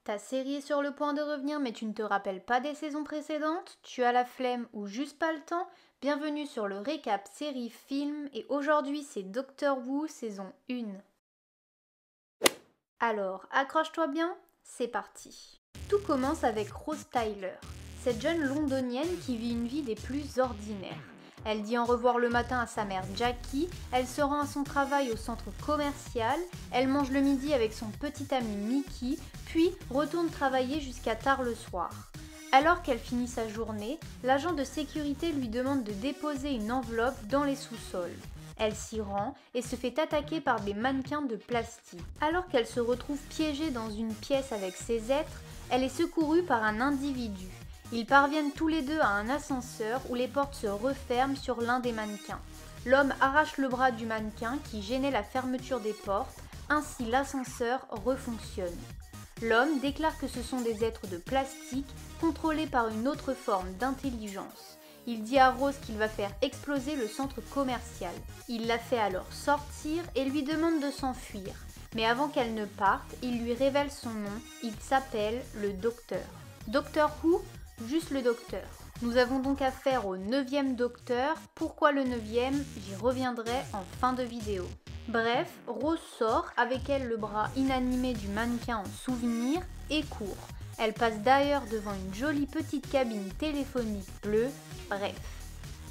Ta série est sur le point de revenir mais tu ne te rappelles pas des saisons précédentes? Tu as la flemme ou juste pas le temps? Bienvenue sur le récap série film et aujourd'hui c'est Doctor Who saison 1. Alors, accroche-toi bien, c'est parti. Tout commence avec Rose Tyler, cette jeune londonienne qui vit une vie des plus ordinaires. Elle dit au revoir le matin à sa mère Jackie, elle se rend à son travail au centre commercial, elle mange le midi avec son petit ami Mickey, puis retourne travailler jusqu'à tard le soir. Alors qu'elle finit sa journée, l'agent de sécurité lui demande de déposer une enveloppe dans les sous-sols. Elle s'y rend et se fait attaquer par des mannequins de plastique. Alors qu'elle se retrouve piégée dans une pièce avec ses êtres, elle est secourue par un individu. Ils parviennent tous les deux à un ascenseur où les portes se referment sur l'un des mannequins. L'homme arrache le bras du mannequin qui gênait la fermeture des portes, ainsi l'ascenseur refonctionne. L'homme déclare que ce sont des êtres de plastique contrôlés par une autre forme d'intelligence. Il dit à Rose qu'il va faire exploser le centre commercial. Il la fait alors sortir et lui demande de s'enfuir. Mais avant qu'elle ne parte, il lui révèle son nom, il s'appelle le Docteur. Docteur Who ? Juste le Docteur. Nous avons donc affaire au 9e Docteur. Pourquoi le 9e ? J'y reviendrai en fin de vidéo. Bref, Rose sort, avec elle le bras inanimé du mannequin en souvenir, et court. Elle passe d'ailleurs devant une jolie petite cabine téléphonique bleue. Bref.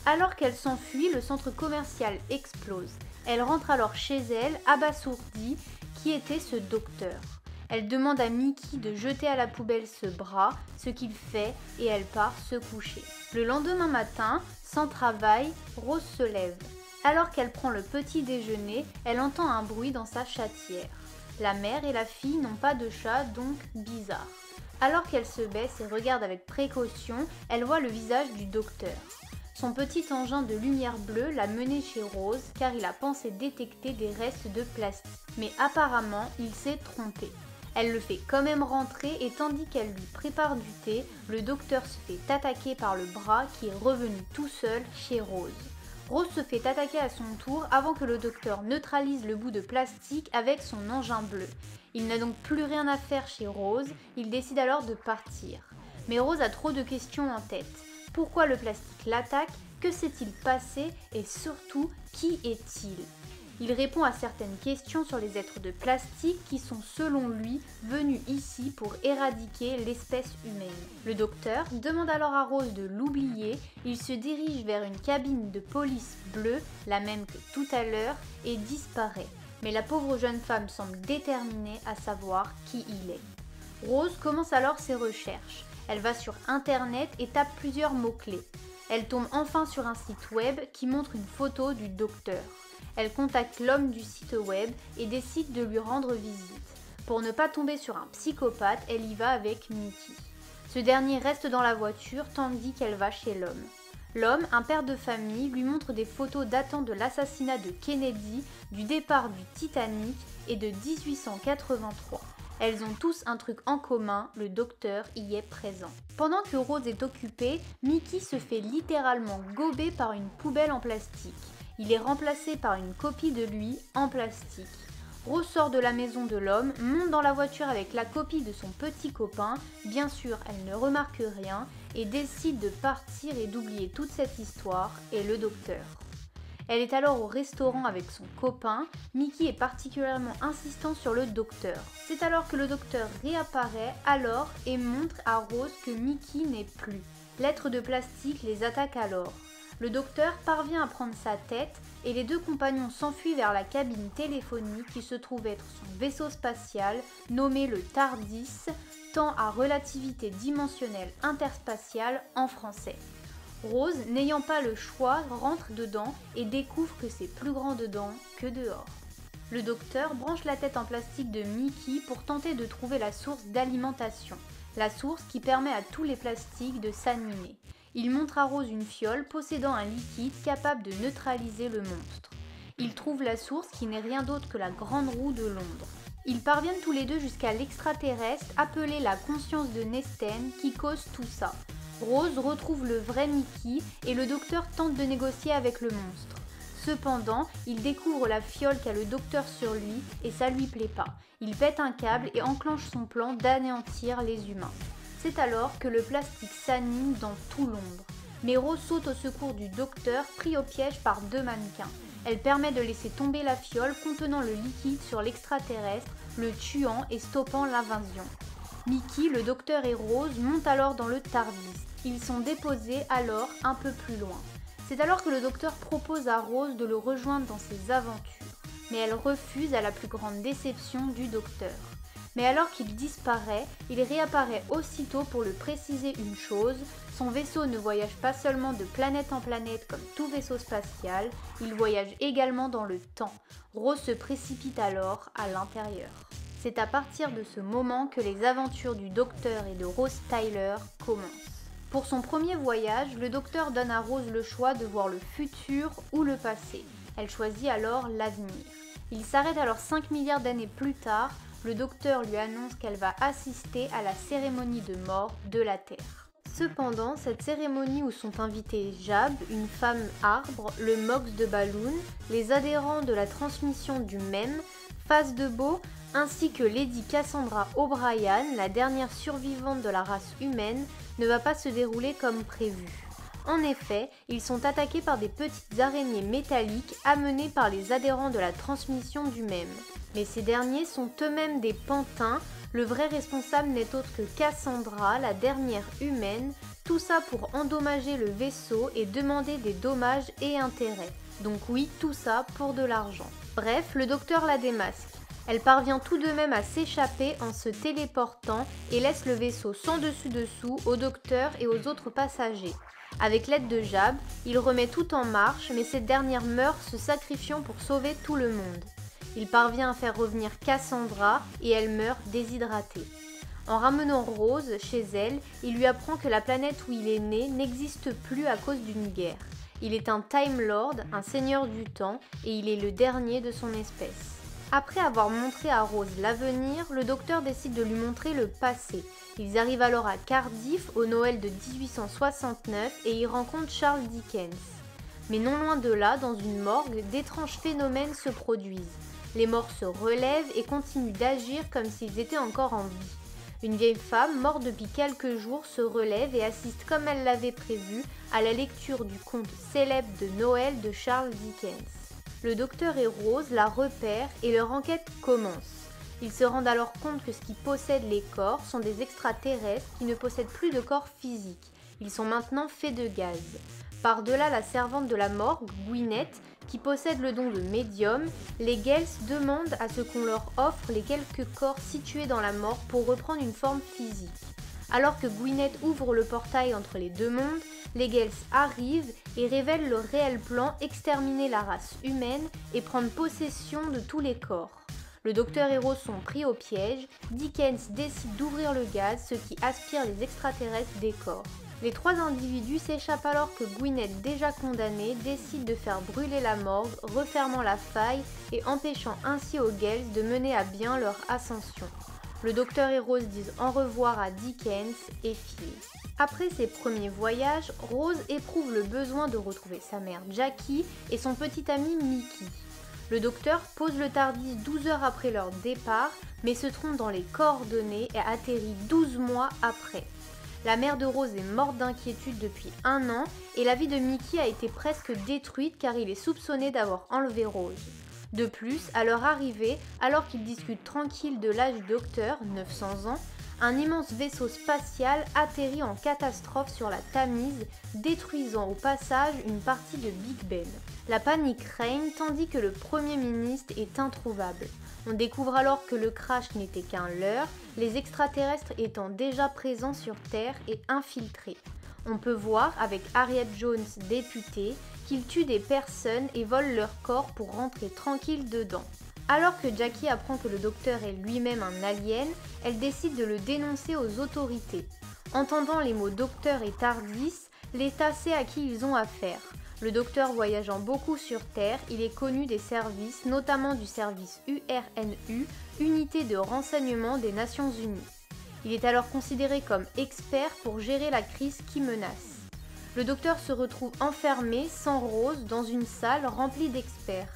Alors qu'elle s'enfuit, le centre commercial explose. Elle rentre alors chez elle, abasourdie, qui était ce docteur. Elle demande à Mickey de jeter à la poubelle ce bras, ce qu'il fait, et elle part se coucher. Le lendemain matin, sans travail, Rose se lève. Alors qu'elle prend le petit déjeuner, elle entend un bruit dans sa chatière. La mère et la fille n'ont pas de chat, donc bizarre. Alors qu'elle se baisse et regarde avec précaution, elle voit le visage du docteur. Son petit engin de lumière bleue l'a mené chez Rose car il a pensé détecter des restes de plastique. Mais apparemment, il s'est trompé. Elle le fait quand même rentrer et tandis qu'elle lui prépare du thé, le docteur se fait attaquer par le bras qui est revenu tout seul chez Rose. Rose se fait attaquer à son tour avant que le docteur neutralise le bout de plastique avec son engin bleu. Il n'a donc plus rien à faire chez Rose, il décide alors de partir. Mais Rose a trop de questions en tête. Pourquoi le plastique l'attaque? Que s'est-il passé? Et surtout, qui est-il? Il répond à certaines questions sur les êtres de plastique qui sont selon lui venus ici pour éradiquer l'espèce humaine. Le docteur demande alors à Rose de l'oublier, il se dirige vers une cabine de police bleue, la même que tout à l'heure, et disparaît. Mais la pauvre jeune femme semble déterminée à savoir qui il est. Rose commence alors ses recherches. Elle va sur internet et tape plusieurs mots-clés. Elle tombe enfin sur un site web qui montre une photo du docteur. Elle contacte l'homme du site web et décide de lui rendre visite. Pour ne pas tomber sur un psychopathe, elle y va avec Mickey. Ce dernier reste dans la voiture tandis qu'elle va chez l'homme. L'homme, un père de famille, lui montre des photos datant de l'assassinat de Kennedy, du départ du Titanic et de 1883. Elles ont tous un truc en commun, le docteur y est présent. Pendant que Rose est occupée, Mickey se fait littéralement gober par une poubelle en plastique. Il est remplacé par une copie de lui en plastique. Rose sort de la maison de l'homme, monte dans la voiture avec la copie de son petit copain. Bien sûr, elle ne remarque rien et décide de partir et d'oublier toute cette histoire et le docteur. Elle est alors au restaurant avec son copain. Mickey est particulièrement insistant sur le docteur. C'est alors que le docteur réapparaît alors et montre à Rose que Mickey n'est plus. L'être de plastique les attaque alors. Le docteur parvient à prendre sa tête et les deux compagnons s'enfuient vers la cabine téléphonique qui se trouve être son vaisseau spatial nommé le TARDIS, temps à relativité dimensionnelle interspatiale en français. Rose, n'ayant pas le choix, rentre dedans et découvre que c'est plus grand dedans que dehors. Le docteur branche la tête en plastique de Mickey pour tenter de trouver la source d'alimentation, la source qui permet à tous les plastiques de s'animer. Il montre à Rose une fiole possédant un liquide capable de neutraliser le monstre. Ils trouvent la source qui n'est rien d'autre que la grande roue de Londres. Ils parviennent tous les deux jusqu'à l'extraterrestre appelé la conscience de Nesten qui cause tout ça. Rose retrouve le vrai Mickey et le docteur tente de négocier avec le monstre. Cependant, il découvre la fiole qu'a le docteur sur lui et ça lui plaît pas. Il pète un câble et enclenche son plan d'anéantir les humains. C'est alors que le plastique s'anime dans tout Londres. Mais Rose saute au secours du docteur, pris au piège par 2 mannequins. Elle permet de laisser tomber la fiole contenant le liquide sur l'extraterrestre, le tuant et stoppant l'invasion. Mickey, le docteur et Rose montent alors dans le TARDIS. Ils sont déposés alors un peu plus loin. C'est alors que le docteur propose à Rose de le rejoindre dans ses aventures. Mais elle refuse à la plus grande déception du docteur. Mais alors qu'il disparaît, il réapparaît aussitôt pour lui préciser une chose, son vaisseau ne voyage pas seulement de planète en planète comme tout vaisseau spatial, il voyage également dans le temps. Rose se précipite alors à l'intérieur. C'est à partir de ce moment que les aventures du docteur et de Rose Tyler commencent. Pour son premier voyage, le docteur donne à Rose le choix de voir le futur ou le passé. Elle choisit alors l'avenir. Il s'arrête alors 5 milliards d'années plus tard. Le docteur lui annonce qu'elle va assister à la cérémonie de mort de la Terre. Cependant, cette cérémonie où sont invités Jab, une femme arbre, le Mox de Balloon, les adhérents de la transmission du MEM, Phase de Beau, ainsi que Lady Cassandra O'Brien, la dernière survivante de la race humaine, ne va pas se dérouler comme prévu. En effet, ils sont attaqués par des petites araignées métalliques amenées par les adhérents de la transmission du MEM. Mais ces derniers sont eux-mêmes des pantins, le vrai responsable n'est autre que Cassandra, la dernière humaine, tout ça pour endommager le vaisseau et demander des dommages et intérêts. Donc oui, tout ça pour de l'argent. Bref, le docteur la démasque. Elle parvient tout de même à s'échapper en se téléportant et laisse le vaisseau sans dessus-dessous au docteur et aux autres passagers. Avec l'aide de Jab, il remet tout en marche, mais cette dernière meurt se sacrifiant pour sauver tout le monde. Il parvient à faire revenir Cassandra et elle meurt déshydratée. En ramenant Rose chez elle, il lui apprend que la planète où il est né n'existe plus à cause d'une guerre. Il est un Time Lord, un seigneur du temps, et il est le dernier de son espèce. Après avoir montré à Rose l'avenir, le docteur décide de lui montrer le passé. Ils arrivent alors à Cardiff au Noël de 1869 et y rencontrent Charles Dickens. Mais non loin de là, dans une morgue, d'étranges phénomènes se produisent. Les morts se relèvent et continuent d'agir comme s'ils étaient encore en vie. Une vieille femme, morte depuis quelques jours, se relève et assiste comme elle l'avait prévu à la lecture du conte célèbre de Noël de Charles Dickens. Le docteur et Rose la repèrent et leur enquête commence. Ils se rendent alors compte que ce qui possède les corps sont des extraterrestres qui ne possèdent plus de corps physiques. Ils sont maintenant faits de gaz. Par-delà la servante de la morgue, Gwyneth, qui possède le don de médium, les Gels demandent à ce qu'on leur offre les quelques corps situés dans la morgue pour reprendre une forme physique. Alors que Gwyneth ouvre le portail entre les deux mondes, les Gels arrivent et révèlent leur réel plan: exterminer la race humaine et prendre possession de tous les corps. Le docteur et Rose sont pris au piège, Dickens décide d'ouvrir le gaz, ce qui aspire les extraterrestres des corps. Les 3 individus s'échappent alors que Gwyneth, déjà condamnée, décide de faire brûler la morgue, refermant la faille et empêchant ainsi aux Gels de mener à bien leur ascension. Le docteur et Rose disent au revoir à Dickens et filent. Après ses premiers voyages, Rose éprouve le besoin de retrouver sa mère Jackie et son petit ami Mickey. Le docteur pose le TARDIS 12 heures après leur départ, mais se trompe dans les coordonnées et atterrit 12 mois après. La mère de Rose est morte d'inquiétude depuis 1 an et la vie de Mickey a été presque détruite car il est soupçonné d'avoir enlevé Rose. De plus, à leur arrivée, alors qu'ils discutent tranquilles de l'âge du docteur, 900 ans, un immense vaisseau spatial atterrit en catastrophe sur la Tamise, détruisant au passage une partie de Big Ben. La panique règne tandis que le Premier ministre est introuvable. On découvre alors que le crash n'était qu'un leurre, les extraterrestres étant déjà présents sur Terre et infiltrés. On peut voir, avec Harriet Jones députée, qu'ils tuent des personnes et volent leur corps pour rentrer tranquille dedans. Alors que Jackie apprend que le docteur est lui-même un alien, elle décide de le dénoncer aux autorités. Entendant les mots docteur et TARDIS, l'État sait à qui ils ont affaire. Le docteur voyageant beaucoup sur Terre, il est connu des services, notamment du service URNU, Unité de renseignement des Nations Unies. Il est alors considéré comme expert pour gérer la crise qui menace. Le docteur se retrouve enfermé, sans Rose, dans une salle remplie d'experts.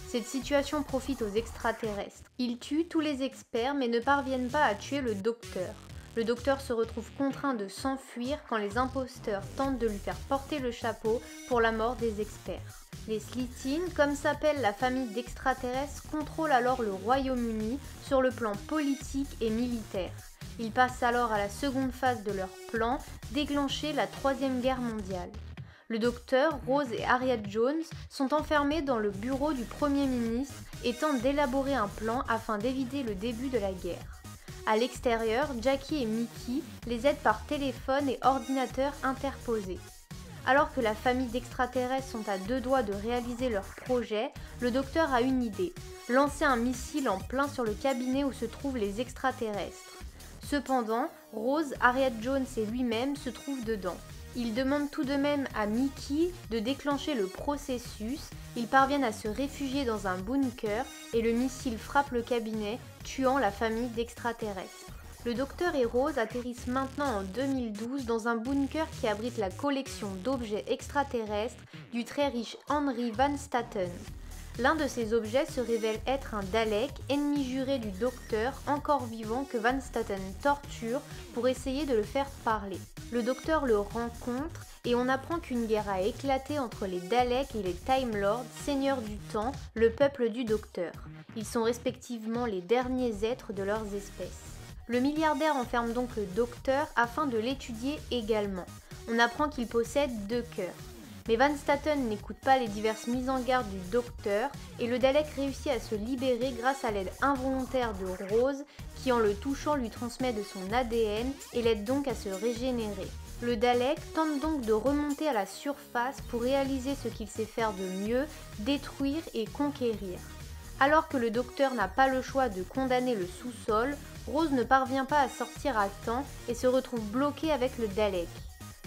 Cette situation profite aux extraterrestres. Ils tuent tous les experts mais ne parviennent pas à tuer le docteur. Le docteur se retrouve contraint de s'enfuir quand les imposteurs tentent de lui faire porter le chapeau pour la mort des experts. Les Slitheen, comme s'appelle la famille d'extraterrestres, contrôlent alors le Royaume-Uni sur le plan politique et militaire. Ils passent alors à la seconde phase de leur plan, déclencher la Troisième Guerre mondiale. Le docteur, Rose et Harriet Jones sont enfermés dans le bureau du Premier ministre et tentent d'élaborer un plan afin d'éviter le début de la guerre. À l'extérieur, Jackie et Mickey les aident par téléphone et ordinateur interposés. Alors que la famille d'extraterrestres sont à deux doigts de réaliser leur projet, le docteur a une idée, lancer un missile en plein sur le cabinet où se trouvent les extraterrestres. Cependant, Rose, Harriet Jones et lui-même se trouvent dedans. Il demande tout de même à Mickey de déclencher le processus, ils parviennent à se réfugier dans un bunker et le missile frappe le cabinet, tuant la famille d'extraterrestres. Le docteur et Rose atterrissent maintenant en 2012 dans un bunker qui abrite la collection d'objets extraterrestres du très riche Henry Van Staten. L'un de ces objets se révèle être un Dalek, ennemi juré du docteur, encore vivant, que Van Staten torture pour essayer de le faire parler. Le docteur le rencontre et on apprend qu'une guerre a éclaté entre les Daleks et les Time Lords, seigneurs du temps, le peuple du docteur. Ils sont respectivement les derniers êtres de leurs espèces. Le milliardaire enferme donc le docteur afin de l'étudier également. On apprend qu'il possède 2 cœurs. Mais Van Staten n'écoute pas les diverses mises en garde du docteur et le Dalek réussit à se libérer grâce à l'aide involontaire de Rose qui en le touchant lui transmet de son ADN et l'aide donc à se régénérer. Le Dalek tente donc de remonter à la surface pour réaliser ce qu'il sait faire de mieux, détruire et conquérir. Alors que le docteur n'a pas le choix de condamner le sous-sol, Rose ne parvient pas à sortir à temps et se retrouve bloquée avec le Dalek.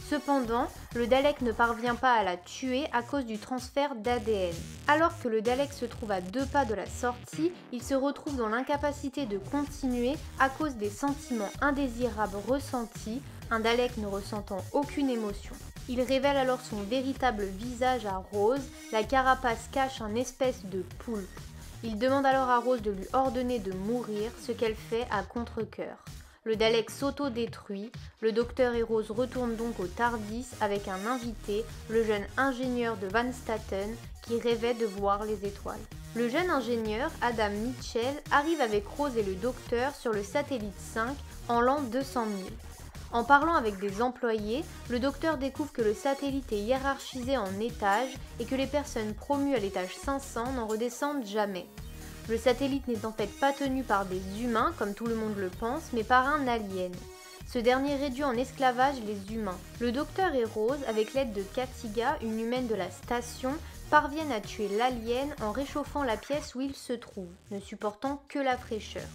Cependant, le Dalek ne parvient pas à la tuer à cause du transfert d'ADN. Alors que le Dalek se trouve à 2 pas de la sortie, il se retrouve dans l'incapacité de continuer à cause des sentiments indésirables ressentis, un Dalek ne ressentant aucune émotion. Il révèle alors son véritable visage à Rose, la carapace cache un espèce de poulpe. Il demande alors à Rose de lui ordonner de mourir, ce qu'elle fait à contre-cœur. Le Dalek s'auto-détruit, le docteur et Rose retournent donc au TARDIS avec un invité, le jeune ingénieur de Van Staten, qui rêvait de voir les étoiles. Le jeune ingénieur, Adam Mitchell, arrive avec Rose et le docteur sur le satellite 5 en l'an 200 000. En parlant avec des employés, le docteur découvre que le satellite est hiérarchisé en étages et que les personnes promues à l'étage 500 n'en redescendent jamais. Le satellite n'est en fait pas tenu par des humains, comme tout le monde le pense, mais par un alien. Ce dernier réduit en esclavage les humains. Le docteur et Rose, avec l'aide de Katiga, une humaine de la station, parviennent à tuer l'alien en réchauffant la pièce où il se trouve, ne supportant que la fraîcheur.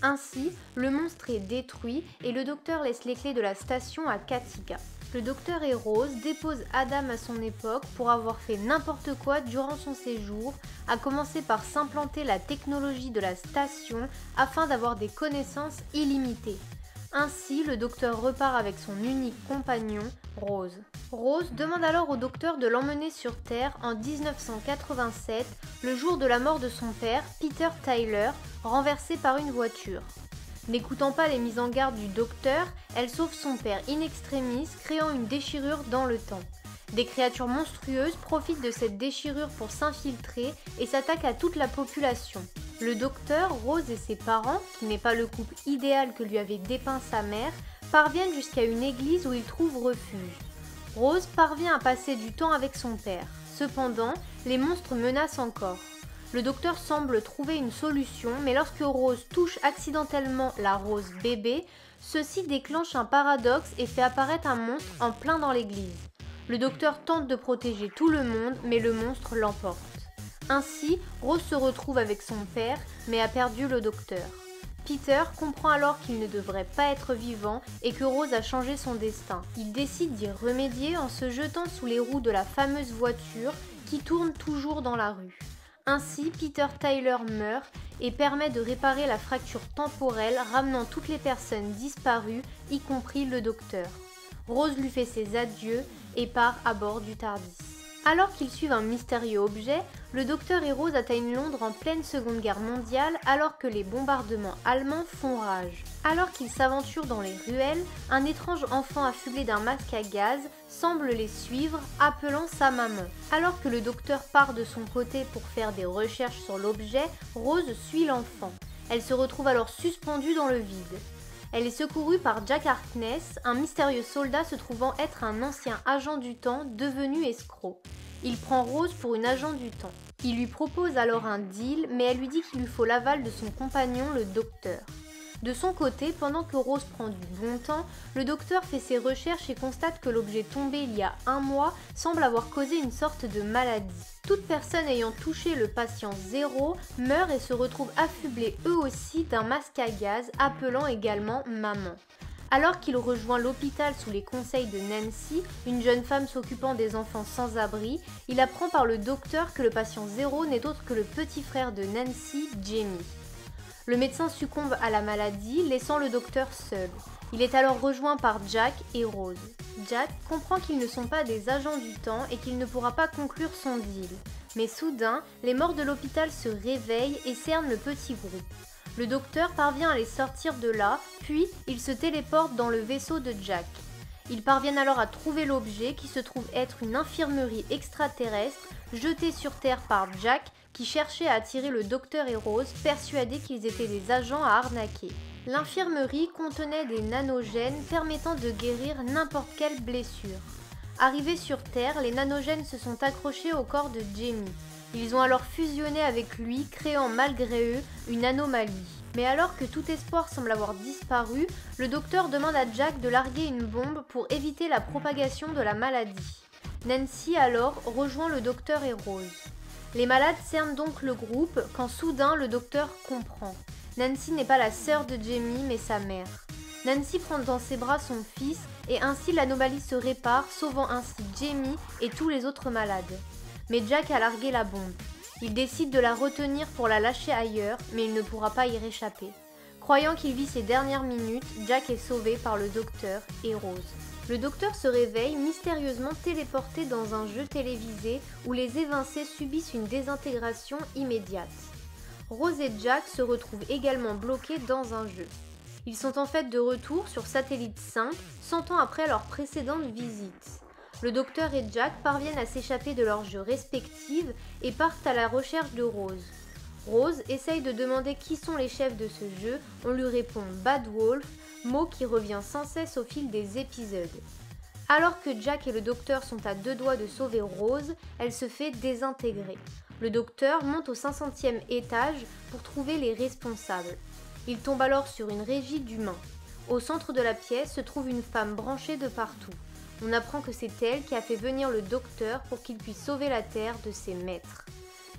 Ainsi, le monstre est détruit et le docteur laisse les clés de la station à Katiga. Le docteur et Rose déposent Adam à son époque pour avoir fait n'importe quoi durant son séjour, à commencer par s'implanter la technologie de la station afin d'avoir des connaissances illimitées. Ainsi, le docteur repart avec son unique compagnon, Rose. Rose demande alors au docteur de l'emmener sur Terre en 1987, le jour de la mort de son père, Peter Tyler, renversé par une voiture. N'écoutant pas les mises en garde du docteur, elle sauve son père in extremis, créant une déchirure dans le temps. Des créatures monstrueuses profitent de cette déchirure pour s'infiltrer et s'attaquent à toute la population. Le docteur, Rose et ses parents, qui n'est pas le couple idéal que lui avait dépeint sa mère, parviennent jusqu'à une église où ils trouvent refuge. Rose parvient à passer du temps avec son père. Cependant, les monstres menacent encore. Le docteur semble trouver une solution, mais lorsque Rose touche accidentellement la Rose bébé, ceci déclenche un paradoxe et fait apparaître un monstre en plein dans l'église. Le docteur tente de protéger tout le monde, mais le monstre l'emporte. Ainsi, Rose se retrouve avec son père, mais a perdu le docteur. Peter comprend alors qu'il ne devrait pas être vivant et que Rose a changé son destin. Il décide d'y remédier en se jetant sous les roues de la fameuse voiture qui tourne toujours dans la rue. Ainsi, Peter Tyler meurt et permet de réparer la fracture temporelle, ramenant toutes les personnes disparues, y compris le docteur. Rose lui fait ses adieux et part à bord du TARDIS. Alors qu'ils suivent un mystérieux objet, le docteur et Rose atteignent Londres en pleine Seconde Guerre mondiale alors que les bombardements allemands font rage. Alors qu'ils s'aventurent dans les ruelles, un étrange enfant affublé d'un masque à gaz semble les suivre, appelant sa maman. Alors que le docteur part de son côté pour faire des recherches sur l'objet, Rose suit l'enfant. Elle se retrouve alors suspendue dans le vide. Elle est secourue par Jack Harkness, un mystérieux soldat se trouvant être un ancien agent du temps devenu escroc. Il prend Rose pour une agent du temps. Il lui propose alors un deal, mais elle lui dit qu'il lui faut l'aval de son compagnon, le docteur. De son côté, pendant que Rose prend du bon temps, le docteur fait ses recherches et constate que l'objet tombé il y a 1 mois semble avoir causé une sorte de maladie. Toute personne ayant touché le patient 0 meurt et se retrouve affublés eux aussi d'un masque à gaz, appelant également maman. Alors qu'il rejoint l'hôpital sous les conseils de Nancy, une jeune femme s'occupant des enfants sans abri, il apprend par le docteur que le patient 0 n'est autre que le petit frère de Nancy, Jamie. Le médecin succombe à la maladie, laissant le docteur seul. Il est alors rejoint par Jack et Rose. Jack comprend qu'ils ne sont pas des agents du temps et qu'il ne pourra pas conclure son deal. Mais soudain, les morts de l'hôpital se réveillent et cernent le petit groupe. Le docteur parvient à les sortir de là, puis il se téléporte dans le vaisseau de Jack. Ils parviennent alors à trouver l'objet qui se trouve être une infirmerie extraterrestre jetée sur Terre par Jack qui cherchait à attirer le docteur et Rose, persuadés qu'ils étaient des agents à arnaquer. L'infirmerie contenait des nanogènes permettant de guérir n'importe quelle blessure. Arrivés sur Terre, les nanogènes se sont accrochés au corps de Jamie. Ils ont alors fusionné avec lui, créant malgré eux une anomalie. Mais alors que tout espoir semble avoir disparu, le docteur demande à Jack de larguer une bombe pour éviter la propagation de la maladie. Nancy alors rejoint le docteur et Rose. Les malades cernent donc le groupe quand soudain le docteur comprend. Nancy n'est pas la sœur de Jamie mais sa mère. Nancy prend dans ses bras son fils et ainsi l'anomalie se répare, sauvant ainsi Jamie et tous les autres malades. Mais Jack a largué la bombe. Il décide de la retenir pour la lâcher ailleurs, mais il ne pourra pas y réchapper. Croyant qu'il vit ses dernières minutes, Jack est sauvé par le docteur et Rose. Le docteur se réveille mystérieusement téléporté dans un jeu télévisé où les évincés subissent une désintégration immédiate. Rose et Jack se retrouvent également bloqués dans un jeu. Ils sont en fait de retour sur Satellite 5, 100 ans après leur précédente visite. Le docteur et Jack parviennent à s'échapper de leurs jeux respectifs et partent à la recherche de Rose. Rose essaye de demander qui sont les chefs de ce jeu, on lui répond Bad Wolf, mot qui revient sans cesse au fil des épisodes. Alors que Jack et le docteur sont à 2 doigts de sauver Rose, elle se fait désintégrer. Le docteur monte au 500e étage pour trouver les responsables. Il tombe alors sur une régie d'humains. Au centre de la pièce se trouve une femme branchée de partout. On apprend que c'est elle qui a fait venir le docteur pour qu'il puisse sauver la Terre de ses maîtres.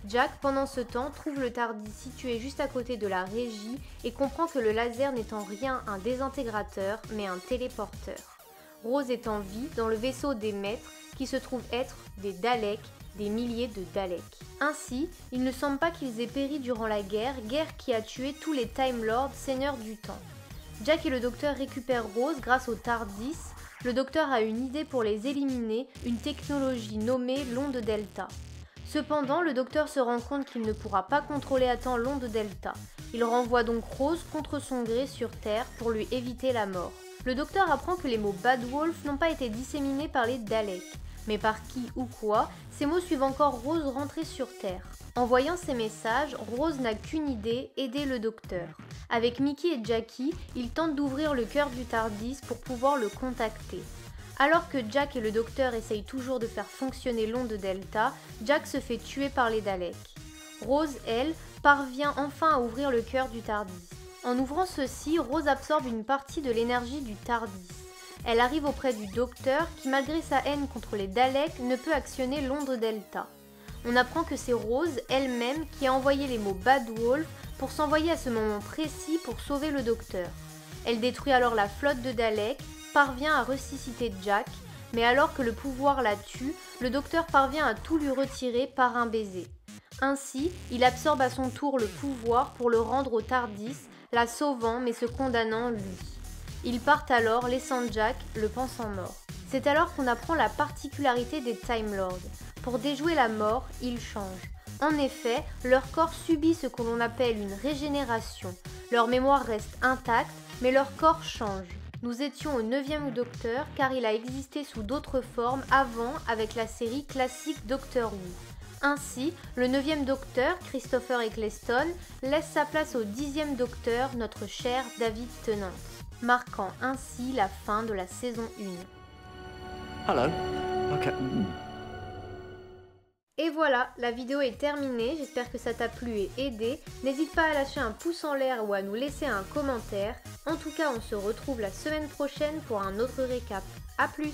Jack, pendant ce temps, trouve le TARDIS situé juste à côté de la régie et comprend que le laser n'est en rien un désintégrateur, mais un téléporteur. Rose est en vie dans le vaisseau des maîtres qui se trouve être des Daleks, des milliers de Daleks. Ainsi, il ne semble pas qu'ils aient péri durant la guerre qui a tué tous les Time Lords, seigneurs du temps. Jack et le docteur récupèrent Rose grâce au TARDIS. Le docteur a une idée pour les éliminer, une technologie nommée l'onde delta. Cependant, le docteur se rend compte qu'il ne pourra pas contrôler à temps l'onde delta. Il renvoie donc Rose contre son gré sur Terre pour lui éviter la mort. Le docteur apprend que les mots Bad Wolf n'ont pas été disséminés par les Daleks. Mais par qui ou quoi, ces mots suivent encore Rose rentrée sur Terre. En voyant ces messages, Rose n'a qu'une idée, aider le docteur. Avec Mickey et Jackie, ils tentent d'ouvrir le cœur du TARDIS pour pouvoir le contacter. Alors que Jack et le docteur essayent toujours de faire fonctionner l'onde delta, Jack se fait tuer par les Daleks. Rose, elle, parvient enfin à ouvrir le cœur du TARDIS. En ouvrant ceci, Rose absorbe une partie de l'énergie du TARDIS. Elle arrive auprès du docteur qui, malgré sa haine contre les Daleks, ne peut actionner l'onde delta. On apprend que c'est Rose, elle-même, qui a envoyé les mots Bad Wolf pour s'envoyer à ce moment précis pour sauver le docteur. Elle détruit alors la flotte de Daleks, parvient à ressusciter Jack, mais alors que le pouvoir la tue, le docteur parvient à tout lui retirer par un baiser. Ainsi, il absorbe à son tour le pouvoir pour le rendre au TARDIS, la sauvant mais se condamnant lui. Ils partent alors, laissant Jack le pensant mort. C'est alors qu'on apprend la particularité des Time Lords. Pour déjouer la mort, ils changent. En effet, leur corps subit ce que l'on appelle une régénération. Leur mémoire reste intacte, mais leur corps change. Nous étions au 9e Docteur car il a existé sous d'autres formes avant avec la série classique Doctor Who. Ainsi, le 9e Docteur, Christopher Eccleston, laisse sa place au 10e Docteur, notre cher David Tennant, marquant ainsi la fin de la saison 1. Hello. Okay. Et voilà, la vidéo est terminée, j'espère que ça t'a plu et aidé. N'hésite pas à lâcher un pouce en l'air ou à nous laisser un commentaire. En tout cas, on se retrouve la semaine prochaine pour un autre récap. A plus!